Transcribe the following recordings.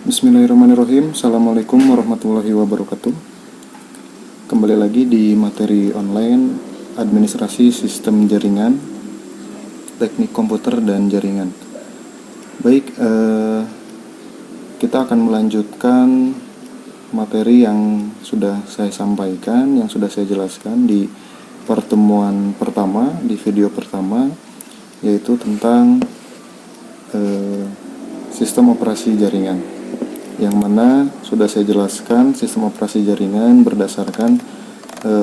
Bismillahirrahmanirrahim. Assalamualaikum warahmatullahi wabarakatuh. Kembali lagi di materi online administrasi sistem jaringan, teknik komputer dan jaringan. Baik, kita akan melanjutkan materi yang sudah saya sampaikan, yang sudah saya jelaskan di pertemuan pertama, di video pertama, yaitu tentang sistem operasi jaringan, yang mana sudah saya jelaskan sistem operasi jaringan berdasarkan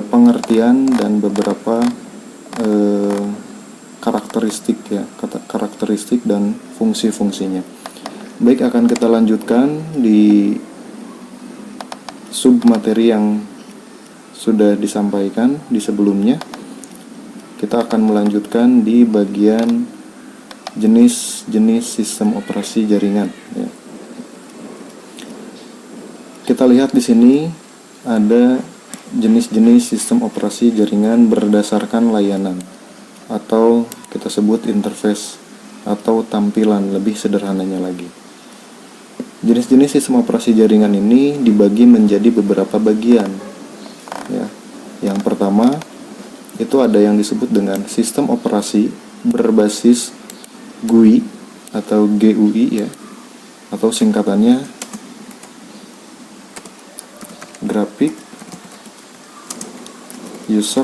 pengertian dan beberapa karakteristik dan fungsi-fungsinya. Baik, akan kita lanjutkan di sub materi yang sudah disampaikan di sebelumnya. Kita akan melanjutkan di bagian jenis-jenis sistem operasi jaringan, ya. Kita lihat di sini ada jenis-jenis sistem operasi jaringan berdasarkan layanan, atau kita sebut interface atau tampilan lebih sederhananya lagi. Jenis-jenis sistem operasi jaringan ini dibagi menjadi beberapa bagian, ya. Yang pertama itu ada yang disebut dengan sistem operasi berbasis GUI atau GUI, ya, atau singkatannya Graphic User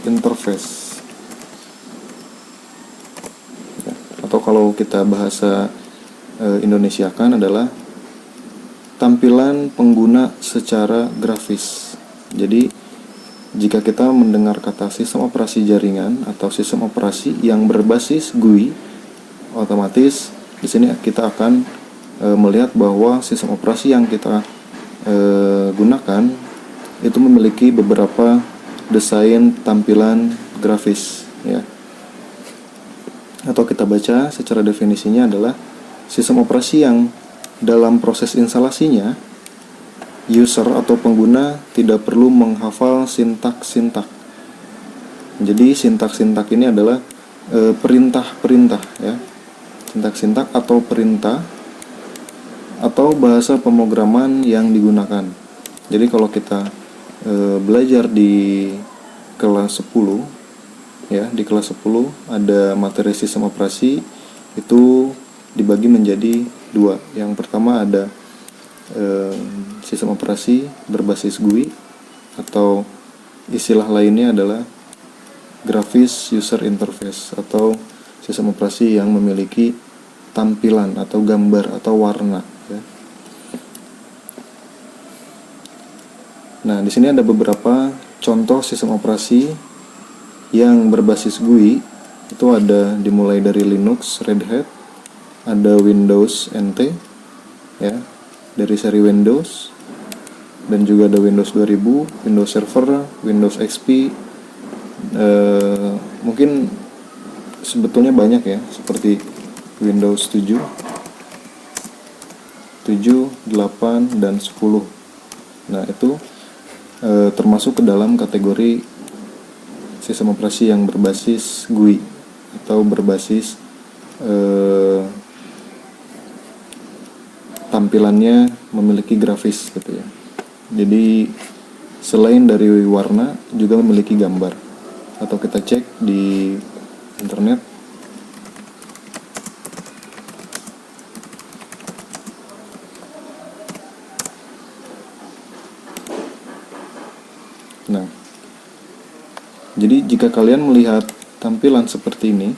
Interface, ya, atau kalau kita bahasa Indonesiakan adalah tampilan pengguna secara grafis. Jadi jika kita mendengar kata sistem operasi jaringan atau sistem operasi yang berbasis GUI, otomatis di sini kita akan melihat bahwa sistem operasi yang kita gunakan itu memiliki beberapa desain tampilan grafis, ya. Atau kita baca secara definisinya adalah sistem operasi yang dalam proses instalasinya user atau pengguna tidak perlu menghafal sintak-sintak. Jadi sintak-sintak ini adalah perintah-perintah, ya. Sintak-sintak atau perintah atau bahasa pemrograman yang digunakan. Jadi kalau kita belajar di kelas 10, ya, di kelas 10 ada materi sistem operasi, itu dibagi menjadi dua. Yang pertama ada sistem operasi berbasis GUI, atau istilah lainnya adalah Graphics User Interface, atau sistem operasi yang memiliki tampilan atau gambar atau warna, ya. Nah, di sini ada beberapa contoh sistem operasi yang berbasis GUI. Itu ada dimulai dari Linux, Red Hat, ada Windows NT, ya, dari seri Windows, dan juga ada Windows 2000, Windows Server, Windows XP. Mungkin sebetulnya banyak, ya, seperti Windows 7, 8, dan 10. Nah, itu termasuk ke dalam kategori sistem operasi yang berbasis GUI atau berbasis tampilannya memiliki grafis, gitu, ya. Jadi selain dari warna juga memiliki gambar, atau kita cek di internet. Nah, jadi jika kalian melihat tampilan seperti ini,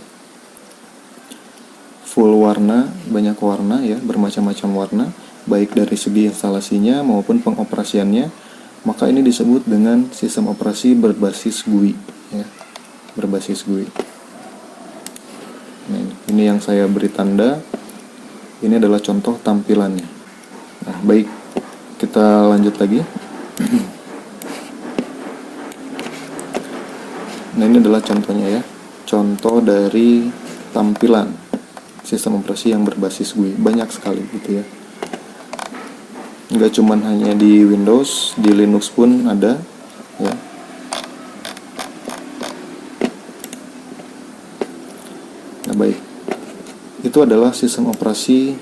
full warna, banyak warna, ya, bermacam-macam warna, baik dari segi instalasinya maupun pengoperasiannya, maka ini disebut dengan sistem operasi berbasis GUI, ya, berbasis GUI. Nah, ini yang saya beri tanda, ini adalah contoh tampilannya. Nah, baik, kita lanjut lagi. Nah, ini adalah contohnya, ya, contoh dari tampilan sistem operasi yang berbasis GUI. Banyak sekali, gitu, ya. Nggak cuman hanya di Windows, di Linux pun ada, ya. Nah, baik, itu adalah sistem operasi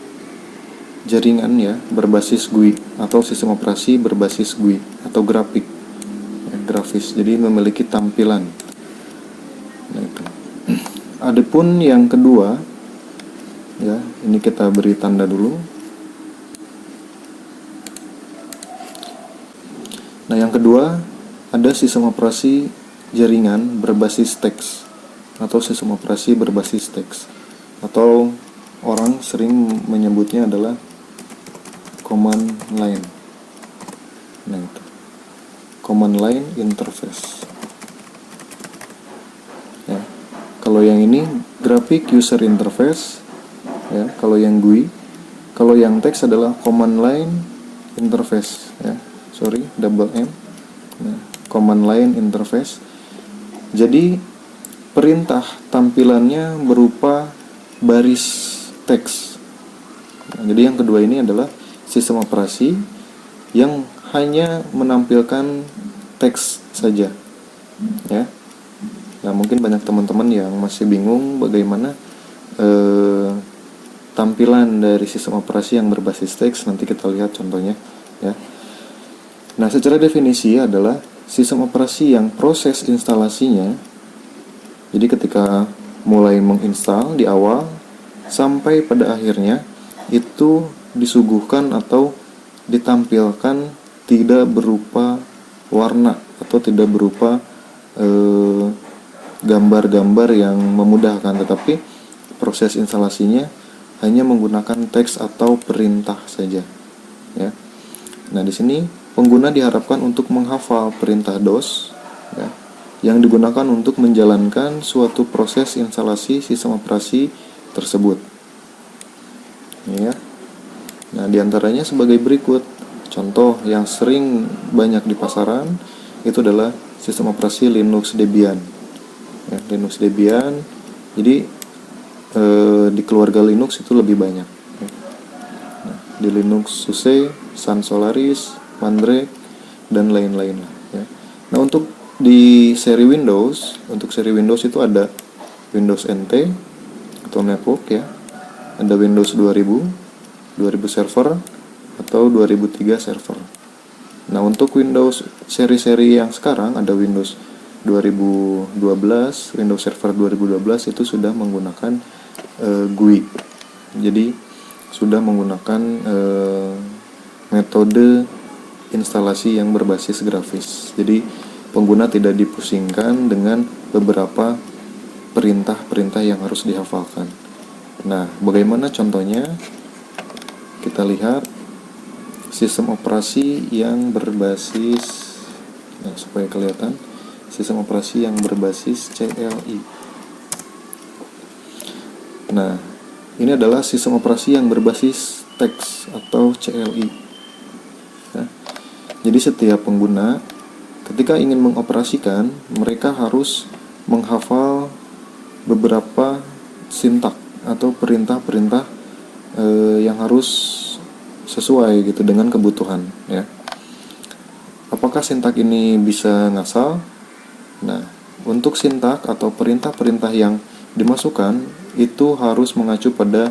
jaringan ya berbasis GUI atau sistem operasi berbasis GUI atau grafik ya, grafis. Jadi memiliki tampilan. Nah, itu. Adapun yang kedua ya, ini kita beri tanda dulu. Nah, yang kedua ada sistem operasi jaringan berbasis teks atau sistem operasi berbasis teks, atau orang sering menyebutnya adalah command line. Nah, itu command line interface ya. Kalau yang ini graphic user interface ya, kalau yang GUI. Kalau yang teks adalah command line interface ya, sorry, double M. Nah, command line interface. Jadi perintah tampilannya berupa baris teks. Nah, jadi yang kedua ini adalah sistem operasi yang hanya menampilkan teks saja ya. Nah, mungkin banyak teman-teman yang masih bingung bagaimana tampilan dari sistem operasi yang berbasis teks. Nanti kita lihat contohnya ya. Nah, secara definisi adalah sistem operasi yang proses instalasinya, jadi ketika mulai menginstal di awal sampai pada akhirnya itu disuguhkan atau ditampilkan tidak berupa warna atau tidak berupa gambar-gambar yang memudahkan, tetapi proses instalasinya hanya menggunakan teks atau perintah saja ya. Nah, di sini pengguna diharapkan untuk menghafal perintah DOS ya, yang digunakan untuk menjalankan suatu proses instalasi sistem operasi tersebut ya. Nah, diantaranya sebagai berikut. Contoh yang sering banyak di pasaran itu adalah sistem operasi Linux Debian ya, Linux Debian. Jadi di keluarga Linux itu lebih banyak ya. Nah, di Linux SUSE, Sun Solaris, Mandrake, dan lain-lain lah ya. Nah, untuk di seri Windows, itu ada Windows NT atau network ya, ada Windows 2000 server atau 2003 server. Nah, untuk Windows seri-seri yang sekarang ada Windows 2012, Windows Server 2012 itu sudah menggunakan GUI. Jadi sudah menggunakan metode instalasi yang berbasis grafis. Jadi pengguna tidak dipusingkan dengan beberapa perintah-perintah yang harus dihafalkan. Nah, bagaimana contohnya? Kita lihat sistem operasi yang berbasis, nah, supaya kelihatan, sistem operasi yang berbasis CLI. Nah, ini adalah sistem operasi yang berbasis teks atau CLI. Nah, jadi setiap pengguna ketika ingin mengoperasikan, mereka harus menghafal beberapa sintak atau perintah-perintah yang harus sesuai gitu dengan kebutuhan ya. Apakah sintak ini bisa ngasal? Nah, untuk sintak atau perintah-perintah yang dimasukkan itu harus mengacu pada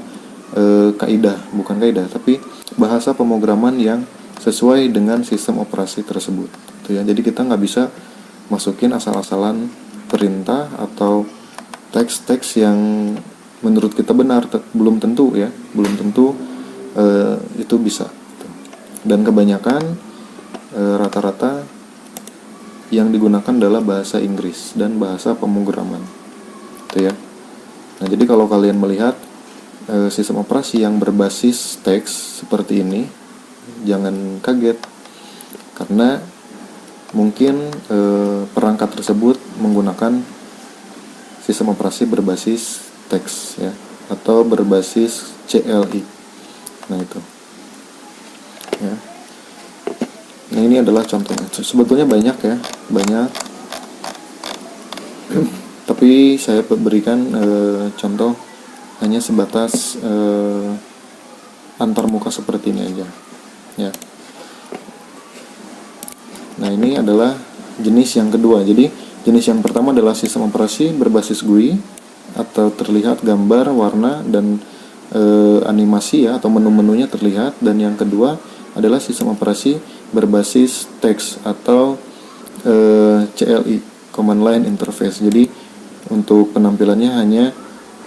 bukan kaidah, tapi bahasa pemrograman yang sesuai dengan sistem operasi tersebut. Gitu ya. Jadi kita nggak bisa masukin asal-asalan perintah atau teks-teks yang menurut kita benar, belum tentu ya, itu bisa. Dan kebanyakan rata-rata yang digunakan adalah bahasa Inggris dan bahasa pemrograman, gitu ya. Nah, jadi kalau kalian melihat sistem operasi yang berbasis teks seperti ini, jangan kaget karena mungkin perangkat tersebut menggunakan sistem operasi berbasis teks ya, atau berbasis CLI. Nah, itu ya. Nah, ini adalah contohnya. Sebetulnya banyak ya, tapi saya berikan contoh hanya sebatas antarmuka seperti ini aja ya. Nah, ini adalah jenis yang kedua. Jadi jenis yang pertama adalah sistem operasi berbasis GUI atau terlihat gambar, warna, dan animasi ya, atau menu-menunya terlihat. Dan yang kedua adalah sistem operasi berbasis teks atau CLI, Command Line Interface. Jadi untuk penampilannya hanya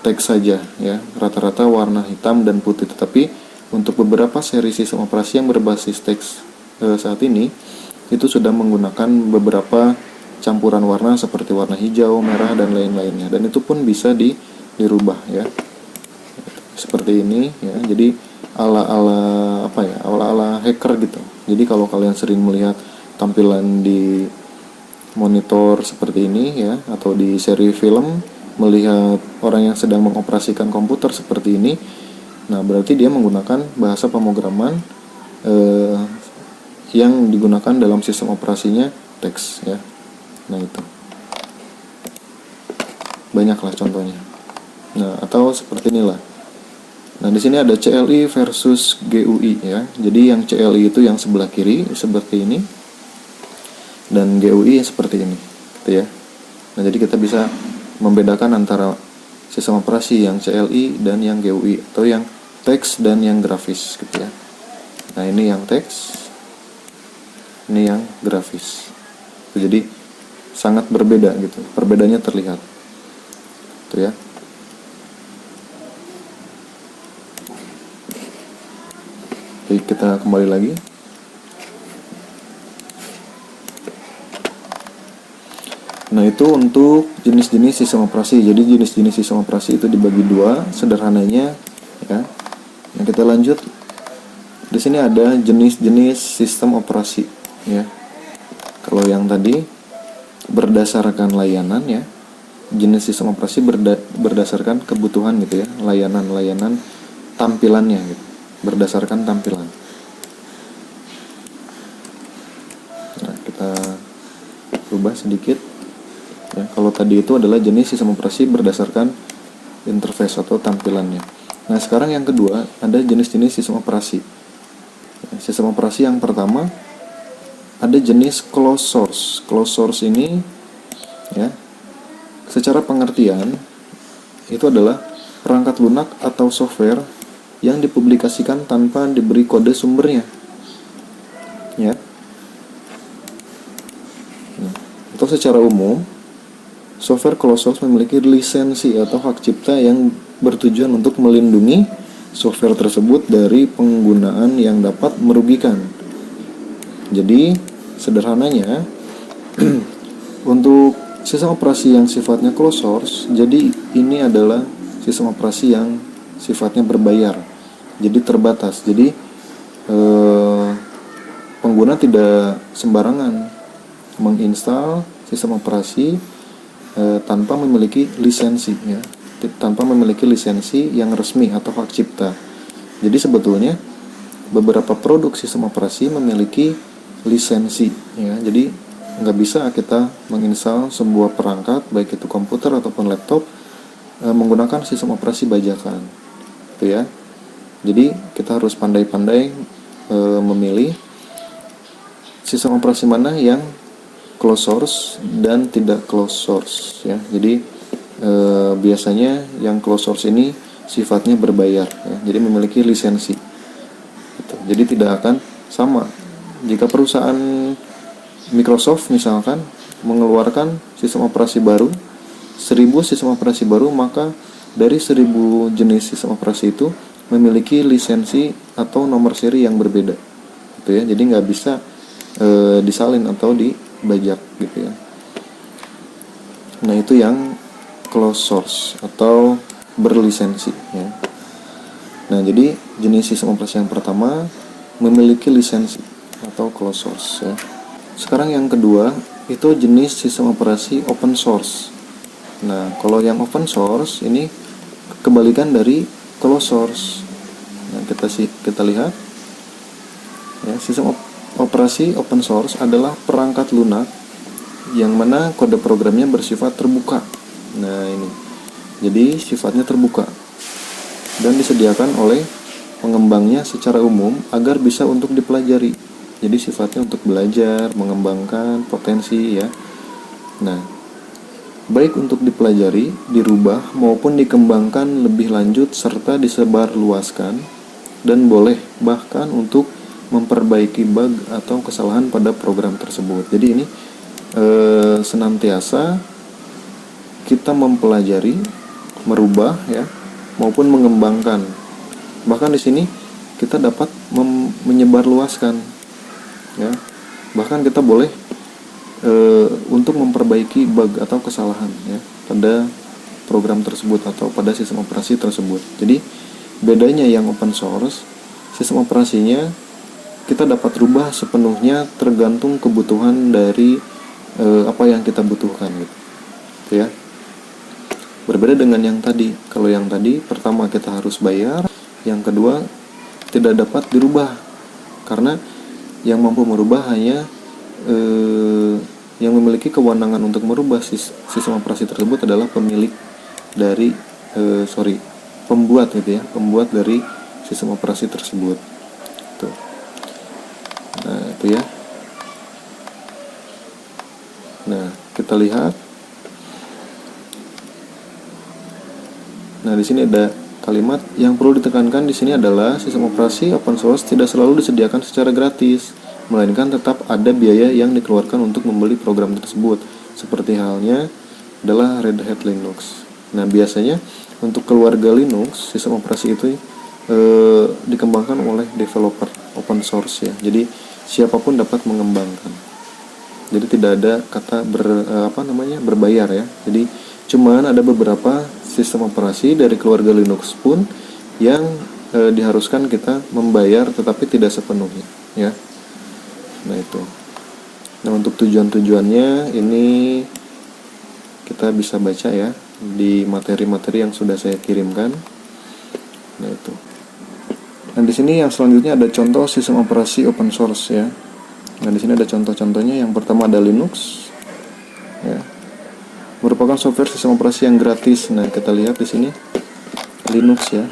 teks saja ya, rata-rata warna hitam dan putih. Tetapi untuk beberapa seri sistem operasi yang berbasis teks saat ini itu sudah menggunakan beberapa campuran warna seperti warna hijau, merah, dan lain-lainnya. Dan itu pun bisa dirubah ya, seperti ini ya. Jadi ala-ala hacker gitu. Jadi kalau kalian sering melihat tampilan di monitor seperti ini ya, atau di seri film melihat orang yang sedang mengoperasikan komputer seperti ini, nah berarti dia menggunakan bahasa pemrograman yang digunakan dalam sistem operasinya teks ya. Nah itu banyaklah contohnya. Nah atau seperti inilah. Nah di sini ada CLI versus GUI ya. Jadi yang CLI itu yang sebelah kiri seperti ini, dan GUI seperti ini, gitu ya. Nah jadi kita bisa membedakan antara sistem operasi yang CLI dan yang GUI, atau yang teks dan yang grafis, gitu ya. Nah ini yang teks, ini yang grafis. Jadi sangat berbeda gitu, perbedaannya terlihat, gitu ya. Oke, kita kembali lagi. Nah itu untuk jenis-jenis sistem operasi. Jadi jenis-jenis sistem operasi itu dibagi dua sederhananya ya. Nah kita lanjut. Di sini ada jenis-jenis sistem operasi ya. Kalau yang tadi berdasarkan layanan ya, jenis sistem operasi berdasarkan kebutuhan gitu ya, layanan tampilannya gitu, berdasarkan tampilan. Nah kita ubah sedikit. Ya, kalau tadi itu adalah jenis sistem operasi berdasarkan interface atau tampilannya. Nah sekarang yang kedua ada jenis-jenis sistem operasi. Sistem operasi yang pertama ada jenis closed source. Closed source ini ya, secara pengertian itu adalah perangkat lunak atau software yang dipublikasikan tanpa diberi kode sumbernya. Ya. Nah, atau secara umum software closed source memiliki lisensi atau hak cipta yang bertujuan untuk melindungi software tersebut dari penggunaan yang dapat merugikan. Jadi, sederhananya, untuk sistem operasi yang sifatnya closed source, jadi ini adalah sistem operasi yang sifatnya berbayar, jadi terbatas. Jadi, pengguna tidak sembarangan menginstal sistem operasi tanpa memiliki lisensi ya, tanpa memiliki lisensi yang resmi atau hak cipta. Jadi sebetulnya beberapa produk sistem operasi memiliki lisensi ya. Jadi nggak bisa kita menginstal sebuah perangkat baik itu komputer ataupun laptop menggunakan sistem operasi bajakan, gitu ya. Jadi kita harus pandai-pandai memilih sistem operasi mana yang closed source dan tidak closed source ya. Jadi biasanya yang closed source ini sifatnya berbayar ya. Jadi memiliki lisensi gitu. Jadi tidak akan sama jika perusahaan Microsoft misalkan mengeluarkan sistem operasi baru, 1000 sistem operasi baru, maka dari 1000 jenis sistem operasi itu memiliki lisensi atau nomor seri yang berbeda gitu ya. Jadi nggak bisa disalin atau dibajak gitu ya. Nah itu yang closed source atau berlisensi ya. Nah jadi jenis sistem operasi yang pertama memiliki lisensi atau closed source ya. Sekarang yang kedua itu jenis sistem operasi open source. Nah kalau yang open source ini kebalikan dari closed source. Nah kita lihat ya, sistem operasi open source adalah perangkat lunak yang mana kode programnya bersifat terbuka. Nah ini, jadi sifatnya terbuka dan disediakan oleh pengembangnya secara umum agar bisa untuk dipelajari. Jadi sifatnya untuk belajar, mengembangkan potensi ya. Nah, baik untuk dipelajari, dirubah, maupun dikembangkan lebih lanjut serta disebarluaskan, dan boleh bahkan untuk memperbaiki bug atau kesalahan pada program tersebut. Jadi ini senantiasa kita mempelajari, merubah ya, maupun mengembangkan. Bahkan di sini kita dapat menyebarluaskan ya. Bahkan kita boleh untuk memperbaiki bug atau kesalahan ya pada program tersebut atau pada sistem operasi tersebut. Jadi bedanya yang open source, sistem operasinya kita dapat rubah sepenuhnya tergantung kebutuhan dari apa yang kita butuhkan gitu ya. Berbeda dengan yang tadi. Kalau yang tadi pertama kita harus bayar, yang kedua tidak dapat dirubah karena yang mampu merubah hanya yang memiliki kewenangan untuk merubah sistem operasi tersebut adalah pemilik dari pembuat gitu ya, pembuat dari sistem operasi tersebut. Tuh. Nah, itu ya. Nah, kita lihat. Nah, di sini ada kalimat yang perlu ditekankan di sini adalah sistem operasi open source tidak selalu disediakan secara gratis, melainkan tetap ada biaya yang dikeluarkan untuk membeli program tersebut, seperti halnya adalah Red Hat Linux. Nah, biasanya untuk keluarga Linux, sistem operasi itu dikembangkan oleh developer open source ya. Jadi siapapun dapat mengembangkan. Jadi tidak ada kata berbayar ya. Jadi cuman ada beberapa sistem operasi dari keluarga Linux pun yang diharuskan kita membayar tetapi tidak sepenuhnya ya. Nah itu. Nah untuk tujuan-tujuannya ini kita bisa baca ya di materi-materi yang sudah saya kirimkan. Nah itu. Nah di sini yang selanjutnya ada contoh sistem operasi open source ya. Nah di sini ada contoh-contohnya. Yang pertama ada Linux, ya, merupakan software sistem operasi yang gratis. Nah kita lihat di sini Linux ya.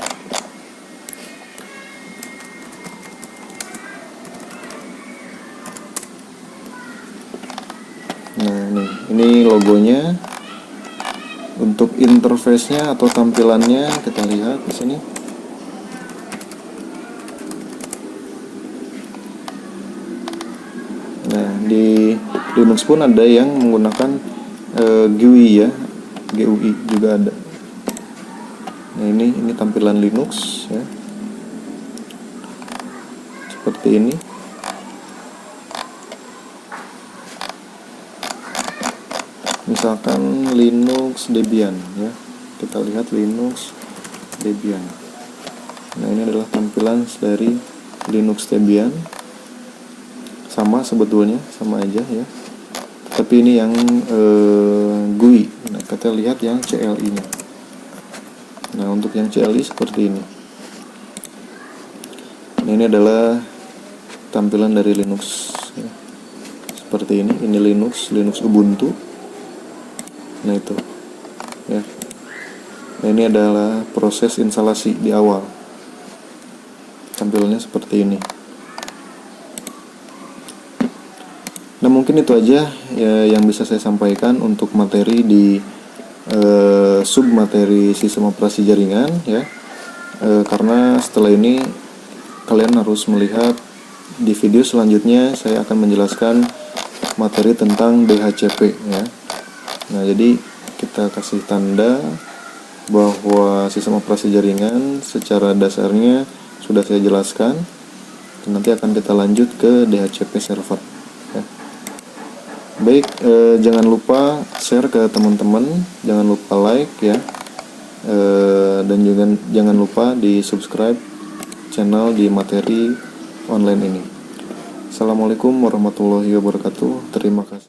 Nah ini logonya. Untuk interface-nya atau tampilannya kita lihat di sini. Nah di Linux pun ada yang menggunakan GUI ya, GUI juga ada. Nah ini tampilan Linux ya, seperti ini. Misalkan Linux Debian ya, kita lihat Linux Debian. Nah ini adalah tampilan dari Linux Debian, sama sebetulnya, sama aja ya, tapi ini yang GUI. Nah kita lihat yang CLI nya. Nah untuk yang CLI seperti ini. Nah ini adalah tampilan dari Linux ya. Seperti ini Linux Ubuntu. Nah itu ya. Nah ini adalah proses instalasi di awal, tampilannya seperti ini. Nah mungkin itu aja ya yang bisa saya sampaikan untuk materi di submateri sistem operasi jaringan ya. Karena setelah ini kalian harus melihat di video selanjutnya, saya akan menjelaskan materi tentang DHCP ya. Nah jadi kita kasih tanda bahwa sistem operasi jaringan secara dasarnya sudah saya jelaskan. Nanti akan kita lanjut ke DHCP server ya. Baik, jangan lupa share ke teman-teman, jangan lupa like ya, dan juga jangan lupa di subscribe channel di materi online ini. Assalamualaikum warahmatullahi wabarakatuh. Terima kasih.